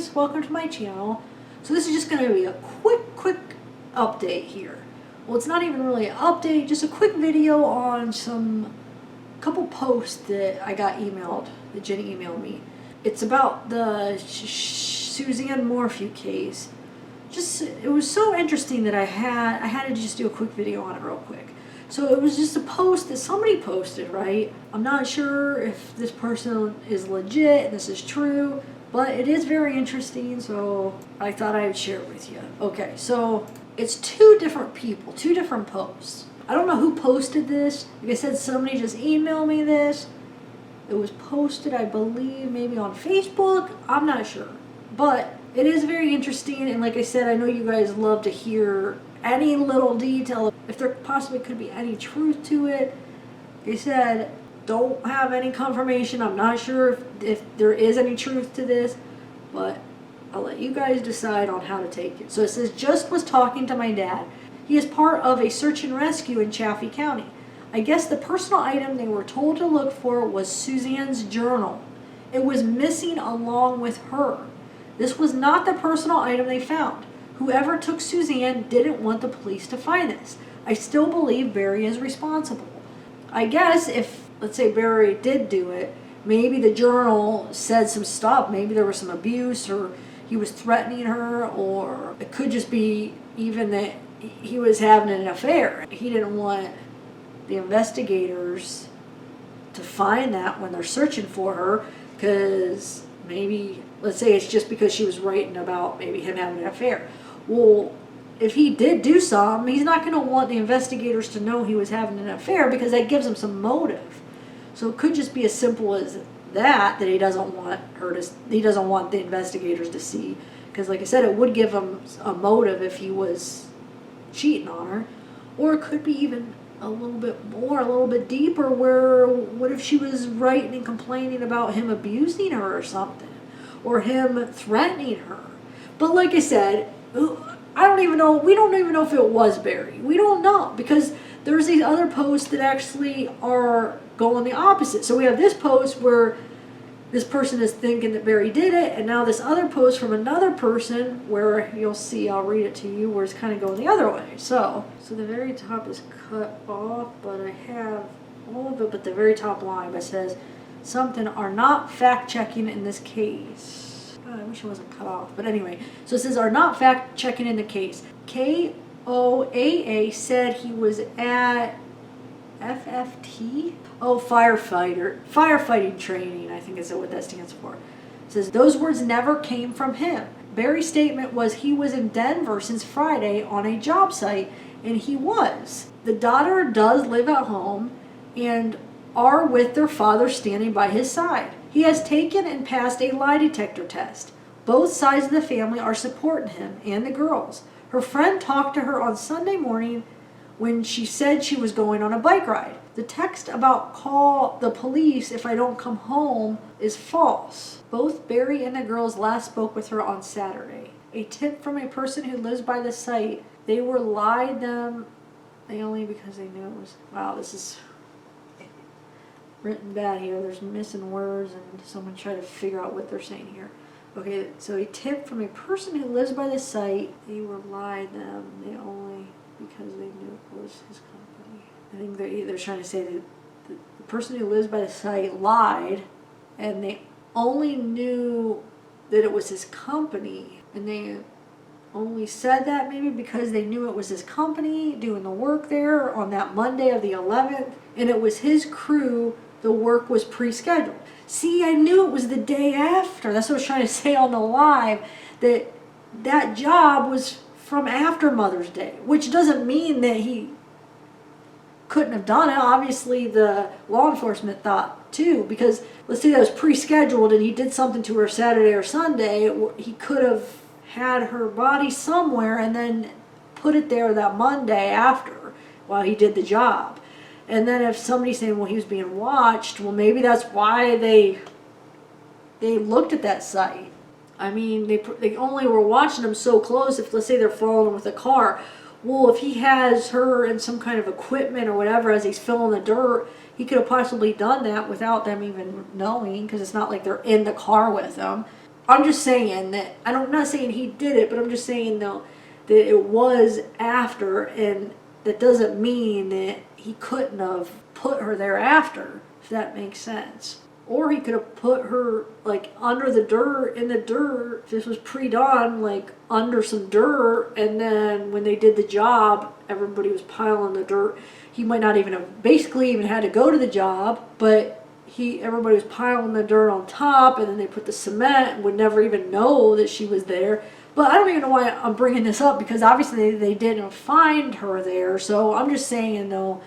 guys, welcome to my channel. So this is just going to be a quick update here. Well, it's not even really an update, just a quick video on couple posts that I got emailed, that Jenny emailed me. It's about the Suzanne Morphew case. It was so interesting that I had to just do a quick video on it real quick. So it was just a post that somebody posted, right? I'm not sure if this person is legit and this is true, but it is very interesting, so I thought I would share it with you. Okay, so it's two different people, two different posts. I don't know who posted this. Like I said, somebody just emailed me this. It was posted, I believe, maybe on Facebook. I'm not sure. But it is very interesting, and like I said, I know you guys love to hear any little detail, if there possibly could be any truth to it. Like I said, don't have any confirmation. I'm not sure if there is any truth to this, but I'll let you guys decide on how to take it. So it says, just was talking to my dad. He is part of a search and rescue in Chaffee County. I guess the personal item they were told to look for was Suzanne's journal. It was missing along with her. This was not the personal item they found. Whoever took Suzanne didn't want the police to find this. I still believe Barry is responsible. I guess if, let's say Barry did do it, maybe the journal said some stuff. Maybe there was some abuse, or he was threatening her, or it could just be even that he was having an affair. He didn't want the investigators to find that when they're searching for her, because maybe, let's say it's just because she was writing about maybe him having an affair. Well, if he did do something, he's not going to want the investigators to know he was having an affair, because that gives him some motive. So it could just be as simple as that he doesn't want he doesn't want the investigators to see. Because like I said, it would give him a motive if he was cheating on her. Or it could be even a little bit more, a little bit deeper, where what if she was writing and complaining about him abusing her or something, or him threatening her. But like I said, I don't even know, we don't even know if it was Barry. We don't know, because there's these other posts that actually are going the opposite. So we have this post where this person is thinking that Barry did it, and now this other post from another person where you'll see, I'll read it to you, where it's kind of going the other way. So the very top is cut off, but I have all of it, but the very top line that says, something are not fact-checking in this case. I wish it wasn't cut off, but anyway. So it says, are not fact-checking in the case. KOAA said he was at FFT? Oh, firefighting training, I think is what that stands for. It says, those words never came from him. Barry's statement was he was in Denver since Friday on a job site, and he was. The daughter does live at home and are with their father standing by his side. He has taken and passed a lie detector test. Both sides of the family are supporting him and the girls. Her friend talked to her on Sunday morning when she said she was going on a bike ride. The text about call the police if I don't come home is false. Both Barry and the girls last spoke with her on Saturday. A tip from a person who lives by the site. They were lied them. They only because they knew it was. Wow, this is written bad here. There's missing words, and someone try to figure out what they're saying here. Okay, so a tip from a person who lives by the site. They were lied them. They only because they knew it was his company. I think they're trying to say that the person who lives by the site lied, and they only knew that it was his company, and they only said that maybe because they knew it was his company doing the work there on that Monday of the 11th, and it was his crew. The work was pre-scheduled. See, I knew it was the day after. That's what I was trying to say on the live, that job was from after Mother's Day, which doesn't mean that he couldn't have done it. Obviously, the law enforcement thought too, because let's say that was pre-scheduled and he did something to her Saturday or Sunday, he could have had her body somewhere and then put it there that Monday after while he did the job. And then if somebody's saying, well, he was being watched, well, maybe that's why they looked at that site. I mean, they only were watching him so close. If, let's say, they're following him with a car, well, if he has her in some kind of equipment or whatever as he's filling the dirt, he could have possibly done that without them even knowing, because it's not like they're in the car with him. I'm just saying that, I'm not saying he did it, but I'm just saying though that it was after, and that doesn't mean that he couldn't have put her there after, if that makes sense. Or he could have put her like under the dirt, in the dirt, if this was pre-dawn, like under some dirt, and then when they did the job, everybody was piling the dirt. He might not even have basically even had to go to the job, but everybody was piling the dirt on top, and then they put the cement and would never even know that she was there. But I don't even know why I'm bringing this up, because obviously they didn't find her there. So I'm just saying though,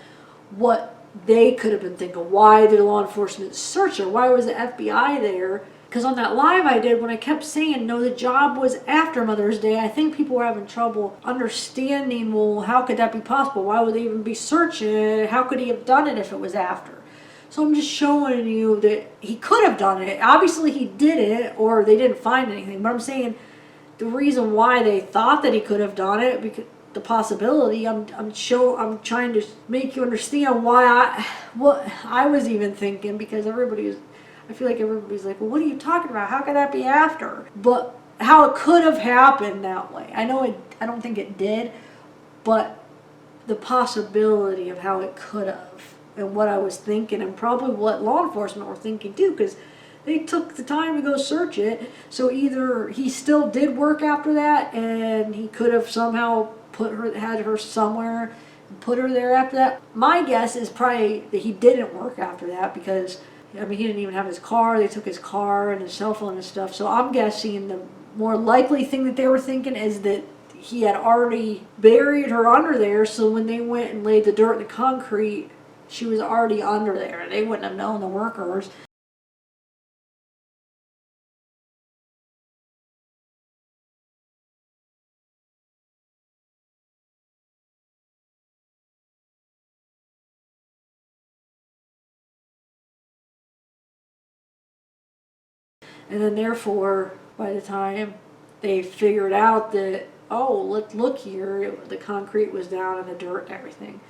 what they could have been thinking. Why did law enforcement search her? Why was the FBI there? Because on that live I did, when I kept saying, no, the job was after Mother's Day, I think people were having trouble understanding, well, how could that be possible? Why would they even be searching? How could he have done it if it was after? So I'm just showing you that he could have done it. Obviously he did it, or they didn't find anything. But I'm saying the reason why they thought that he could have done it, because the possibility, I'm trying to make you understand what I was even thinking, because I feel like everybody's like, well, what are you talking about? How could that be after? But how it could have happened that way. I don't think it did, but the possibility of how it could have, and what I was thinking, and probably what law enforcement were thinking too, because they took the time to go search it. So either he still did work after that, and he could have somehow had her somewhere and put her there after that. My guess is probably that he didn't work after that, because I mean, he didn't even have his car. They took his car and his cell phone and stuff. So I'm guessing the more likely thing that they were thinking is that he had already buried her under there. So when they went and laid the dirt and the concrete, she was already under there. They wouldn't have known, the workers. And then therefore, by the time they figured out that, oh, let's look here, the concrete was down and the dirt and everything.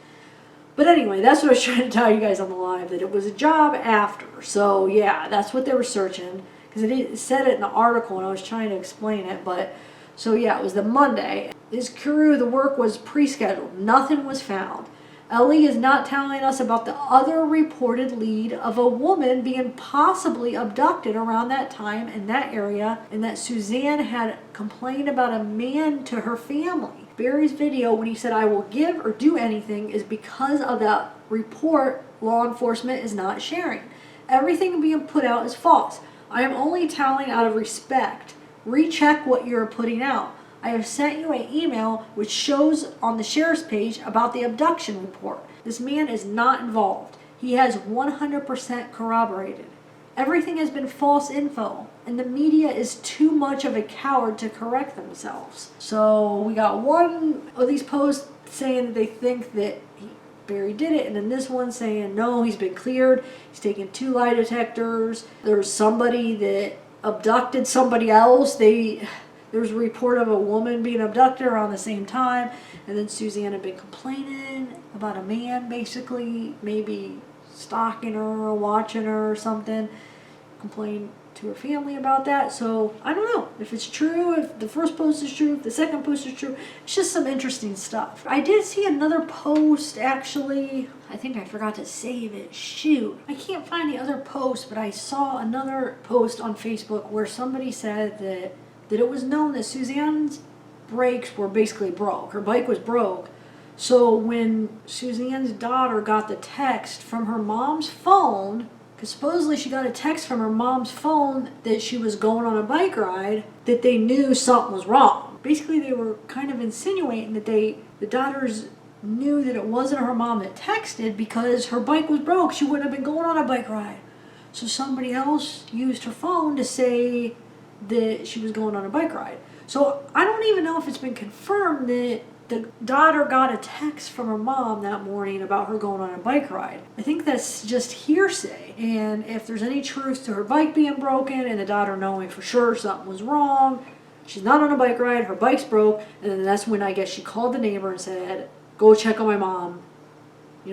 But anyway, that's what I was trying to tell you guys on the live, that it was a job after. So yeah, that's what they were searching, because it said it in the article and I was trying to explain it. But so yeah, it was the Monday. His crew, the work was pre-scheduled. Nothing was found. Ellie is not telling us about the other reported lead of a woman being possibly abducted around that time in that area, and that Suzanne had complained about a man to her family. Barry's video, when he said, I will give or do anything, is because of that report law enforcement is not sharing. Everything being put out is false. I am only telling out of respect. Recheck what you're putting out. I have sent you an email which shows on the sheriff's page about the abduction report. This man is not involved. He has 100% corroborated. Everything has been false info, and the media is too much of a coward to correct themselves. So we got one of these posts saying that they think that Barry did it, and then this one saying no, he's been cleared. He's taken 2 lie detectors. There's somebody that abducted somebody else. There's a report of a woman being abducted around the same time, and then Suzanne had been complaining about a man basically maybe stalking her or watching her or something, complained to her family about that. So I don't know if it's true, if the first post is true, if the second post is true. It's just some interesting stuff. I did see another post, actually. I think I forgot to save it. Shoot. I can't find the other post, but I saw another post on Facebook where somebody said that it was known that Suzanne's brakes were basically broke. Her bike was broke. So when Suzanne's daughter got the text from her mom's phone, because supposedly she got a text from her mom's phone that she was going on a bike ride, that they knew something was wrong. Basically, they were kind of insinuating that the daughters knew that it wasn't her mom that texted, because her bike was broke. She wouldn't have been going on a bike ride. So somebody else used her phone to say that she was going on a bike ride. So I don't even know if it's been confirmed that the daughter got a text from her mom that morning about her going on a bike ride. I think that's just hearsay. And if there's any truth to her bike being broken and the daughter knowing for sure something was wrong, she's not on a bike ride, her bike's broke, and then that's when I guess she called the neighbor and said, go check on my mom.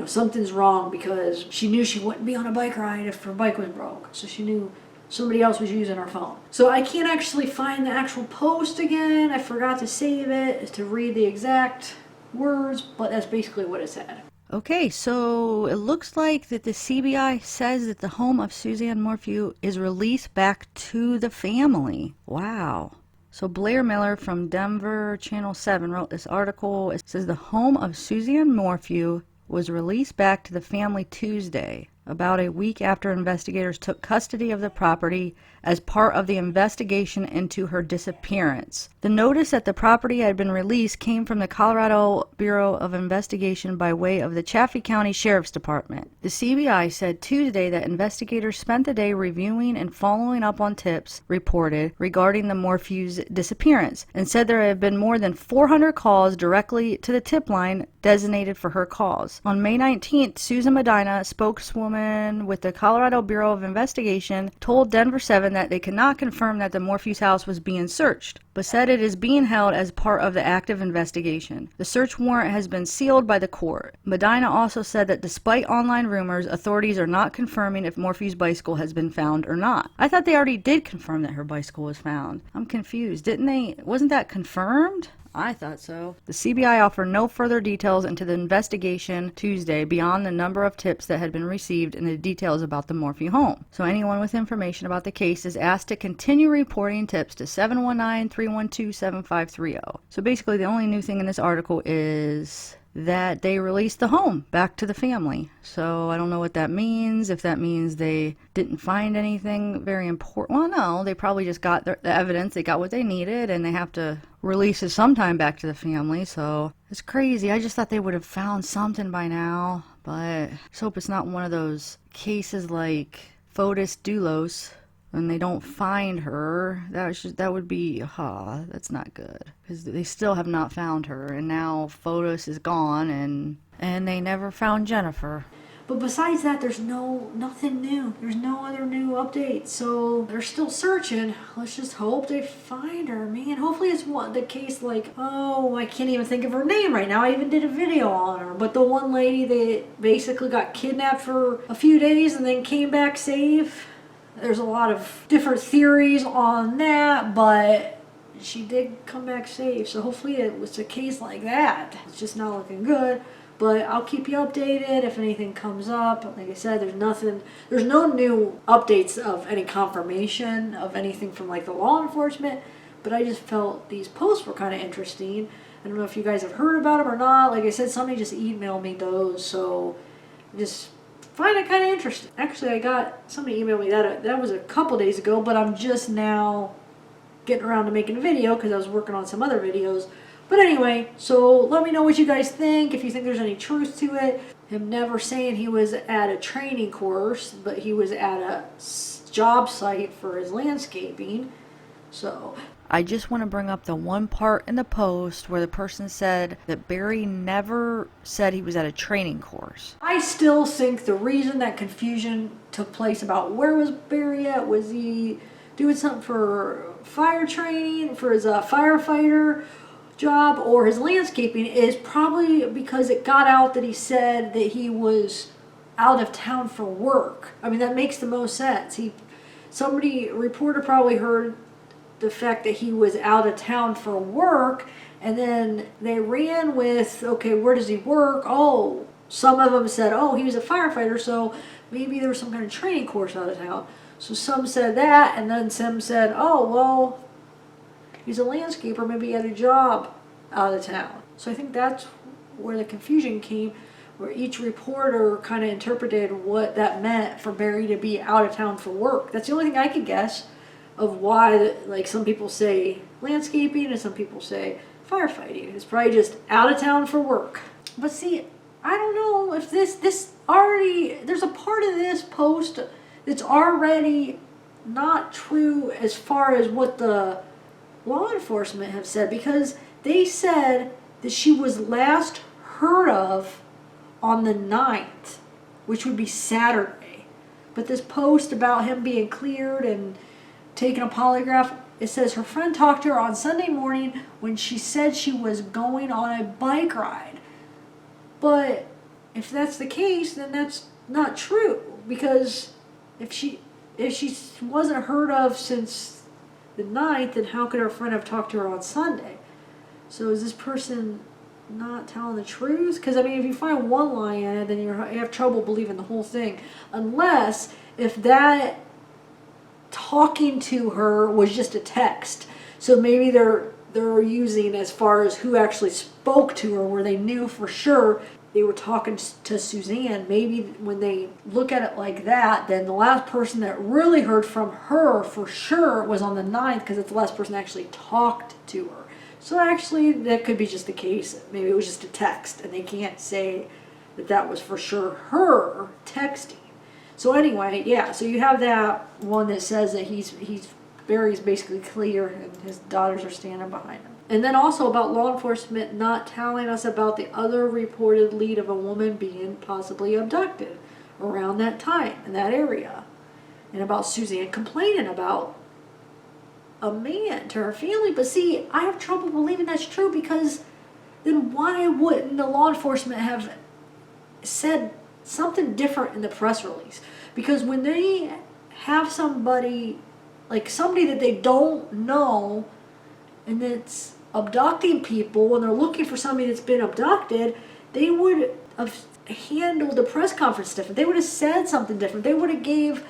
Something's wrong, because she knew she wouldn't be on a bike ride if her bike was broke. So she knew somebody else was using her phone. So I can't actually find the actual post again. I forgot to save it to read the exact words, but that's basically what it said. Okay, so it looks like that the CBI says that the home of Suzanne Morphew is released back to the family. Wow. So Blair Miller from Denver Channel 7 wrote this article. It says the home of Suzanne Morphew was released back to the family Tuesday, about a week after investigators took custody of the property as part of the investigation into her disappearance. The notice that the property had been released came from the Colorado Bureau of Investigation by way of the Chaffee County Sheriff's Department. The CBI said Tuesday that investigators spent the day reviewing and following up on tips reported regarding the Morphew's disappearance, and said there had been more than 400 calls directly to the tip line designated for her cause. On May 19th, Susan Medina, spokeswoman with the Colorado Bureau of Investigation, told Denver 7 that they cannot confirm that the Morphew's house was being searched, but said it is being held as part of the active investigation. The search warrant has been sealed by the court. Medina also said that despite online rumors, authorities are not confirming if Morphew's bicycle has been found or not. I thought they already did confirm that her bicycle was found. I'm confused. Didn't they? Wasn't that confirmed? I thought so. The CBI offered no further details into the investigation Tuesday beyond the number of tips that had been received and the details about the Morphew home. So anyone with information about the case is asked to continue reporting tips to 719-312-7530. So basically the only new thing in this article is that they released the home back to the family. So I don't know what that means, if that means they didn't find anything very important. Well, no, they probably just got the evidence, they got what they needed, and they have to release it sometime back to the family. So it's crazy. I just thought they would have found something by now, but I just hope it's not one of those cases like Fotis Dulos and they don't find her. That would be, that's not good, because they still have not found her, and now Fotis is gone, and they never found Jennifer. But besides that, there's nothing new. There's no other new updates. So they're still searching. Let's just hope they find her, man. Hopefully it's the case like, I can't even think of her name right now. I even did a video on her. But the one lady that basically got kidnapped for a few days and then came back safe. There's a lot of different theories on that, but she did come back safe. So hopefully it was a case like that. It's just not looking good. But I'll keep you updated if anything comes up. Like I said, there's no new updates of any confirmation of anything from like the law enforcement. But I just felt these posts were kind of interesting. I don't know if you guys have heard about them or not. Like I said, somebody just emailed me those, so just find it kind of interesting. Actually, I got somebody emailed me that was a couple days ago, but I'm just now getting around to making a video because I was working on some other videos. But anyway, so let me know what you guys think, if you think there's any truth to it. Him never saying he was at a training course, but he was at a job site for his landscaping. So I just want to bring up the one part in the post where the person said that Barry never said he was at a training course. I still think the reason that confusion took place about where was Barry at, was he doing something for fire training, for his firefighter job, or his landscaping, is probably because it got out that he said that he was out of town for work. I mean, that makes the most sense. A reporter probably heard the fact that he was out of town for work, and then they ran with, okay, where does he work? Oh, some of them said, he was a firefighter, so maybe there was some kind of training course out of town. So some said that, and then some said, he's a landscaper, maybe he had a job out of town. So I think that's where the confusion came, where each reporter kind of interpreted what that meant for Barry to be out of town for work. That's the only thing I could guess of why, like, some people say landscaping and some people say firefighting. It's probably just out of town for work. But see, I don't know if this already, there's a part of this post that's already not true as far as what the law enforcement have said, because they said that she was last heard of on the 9th, which would be Saturday. But this post about him being cleared and taking a polygraph, it says her friend talked to her on Sunday morning when she said she was going on a bike ride. But if that's the case, then that's not true, because if if she wasn't heard of since the 9th, then how could her friend have talked to her on Sunday? So is this person not telling the truth? Because, I mean, if you find one lie in it, then you have trouble believing the whole thing. Unless if that talking to her was just a text. So maybe they're using as far as who actually spoke to her, where they knew for sure they were talking to Suzanne. Maybe when they look at it like that, then the last person that really heard from her for sure was on the 9th, because it's the last person that actually talked to her. So actually, that could be just the case. Maybe it was just a text, and they can't say that that was for sure her texting. So anyway, yeah, so you have that one that says that Barry's basically clear and his daughters are standing behind him. And then also about law enforcement not telling us about the other reported lead of a woman being possibly abducted around that time in that area. And about Suzanne complaining about a man to her family. But see, I have trouble believing that's true, because then why wouldn't the law enforcement have said something different in the press release? Because when they have somebody, like somebody that they don't know, and that's abducting people, and they're looking for somebody that's been abducted, they would have handled the press conference different. They would have said something different. They would have gave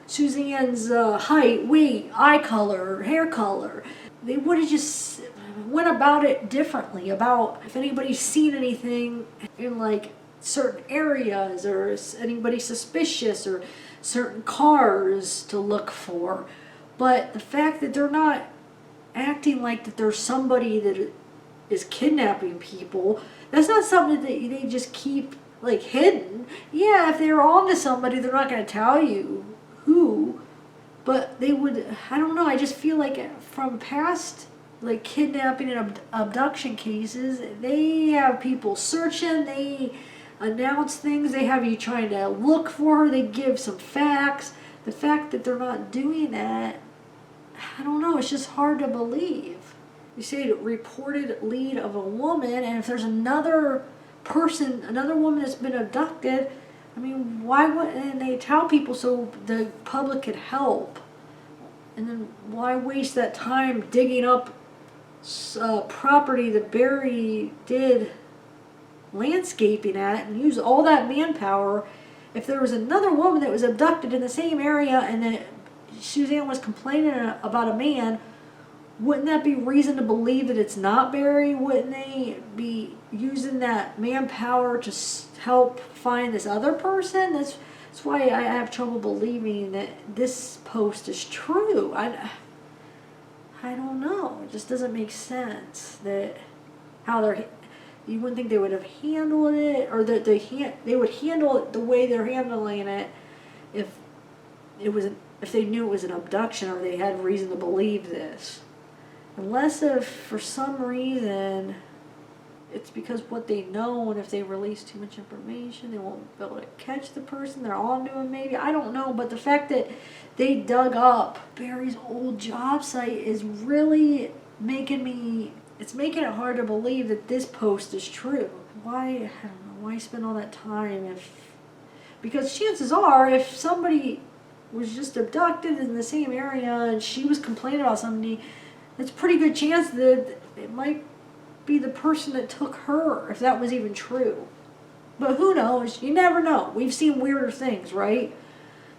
Suzanne's height, weight, eye color, hair color. They would have just went about it differently, about if anybody's seen anything in like certain areas, or is anybody suspicious, or certain cars to look for. But the fact that they're not acting like that there's somebody that is kidnapping people, that's not something that they just keep like hidden. Yeah, if they're on to somebody, they're not going to tell you who, but they would, I don't know, I just feel like from past like kidnapping and abduction cases, they have people searching, they announce things, they have you trying to look for her, they give some facts. The fact that they're not doing that, I don't know, it's just hard to believe. You say reported lead of a woman, and if there's another person, another woman that's been abducted, I mean, why wouldn't they tell people so the public could help? And then why waste that time digging up property that Barry did landscaping at and use all that manpower? If there was another woman that was abducted in the same area and that Suzanne was complaining about a man, wouldn't that be reason to believe that it's not Barry? Wouldn't they be using that manpower to help find this other person? That's why I have trouble believing that this post is true. I don't know. It just doesn't make sense that how they're. You wouldn't think they would have handled it, or that they would handle it the way they're handling it if they knew it was an abduction, or they had reason to believe this. Unless if for some reason it's because what they know, and if they release too much information, they won't be able to catch the person, they're on to him maybe, I don't know. But the fact that they dug up Barry's old job site is really making it hard to believe that this post is true. Why, I don't know, why spend all that time because chances are if somebody was just abducted in the same area and she was complaining about somebody, it's a pretty good chance that it might be the person that took her, if that was even true. But who knows? You never know. We've seen weirder things, right?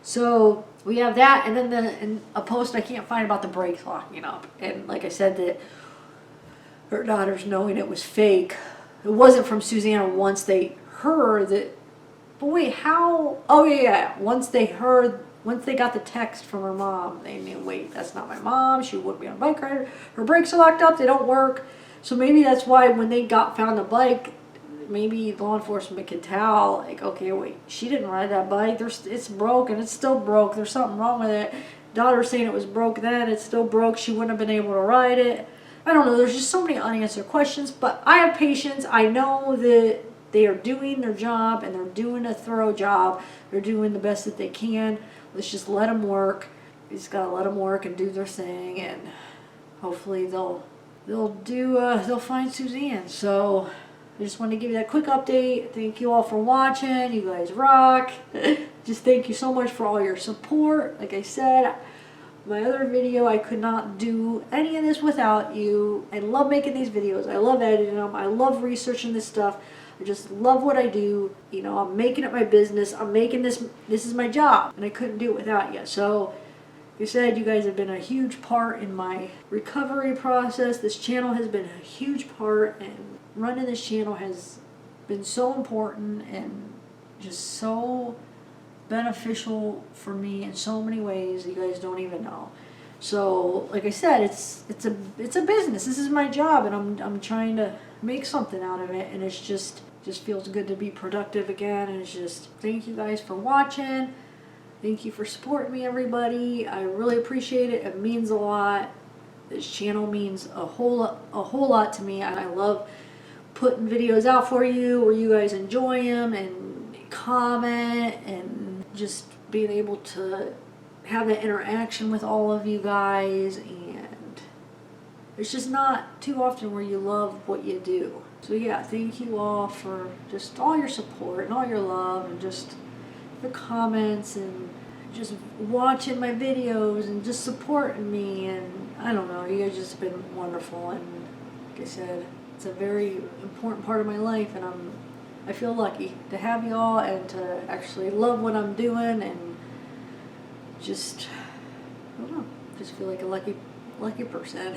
So we have that, and then in a post I can't find about the brakes locking up. And like I said, that her daughters knowing it was fake. It wasn't from Suzanne once they heard that. But wait, how? Oh yeah. Once they got the text from her mom, they knew, wait, that's not my mom. She wouldn't be on a bike ride. Her brakes are locked up. They don't work. So maybe that's why when they found the bike, maybe law enforcement could tell, like, okay, wait, she didn't ride that bike. It's broken. It's still broke. There's something wrong with it. Daughter's saying it was broke then. It's still broke. She wouldn't have been able to ride it. I don't know. There's just so many unanswered questions. But I have patience. I know that they are doing their job, and they're doing a thorough job. They're doing the best that they can. Let's just let them work. We just gotta let them work and do their thing, and hopefully they'll find Suzanne. So I just wanted to give you that quick update. Thank you all for watching. You guys rock. Just thank you so much for all your support. Like I said, my other video, I could not do any of this without you. I love making these videos. I love editing them. I love researching this stuff. I just love what I do. You know, I'm making it my business. I'm making this is my job, and I couldn't do it without you. So, like I said, you guys have been a huge part in my recovery process. This channel has been a huge part, and running this channel has been so important and just so beneficial for me in so many ways you guys don't even know. So, like I said, it's a business. This is my job, and I'm trying to make something out of it, and it's just feels good to be productive again. And it's just, thank you guys for watching. Thank you for supporting me, everybody. I really appreciate it. It means a lot. This channel means a whole lot to me. I love putting videos out for you where you guys enjoy them and comment, and just being able to have that interaction with all of you guys. And it's just not too often where you love what you do. So yeah, thank you all for just all your support and all your love, and just the comments, and just watching my videos and just supporting me. And I don't know, you guys just been wonderful. And like I said, it's a very important part of my life, and I feel lucky to have you all and to actually love what I'm doing, and just, I don't know, just feel like a lucky person.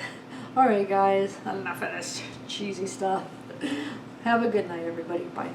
Alright guys, enough of this cheesy stuff. Have a good night, everybody. Bye.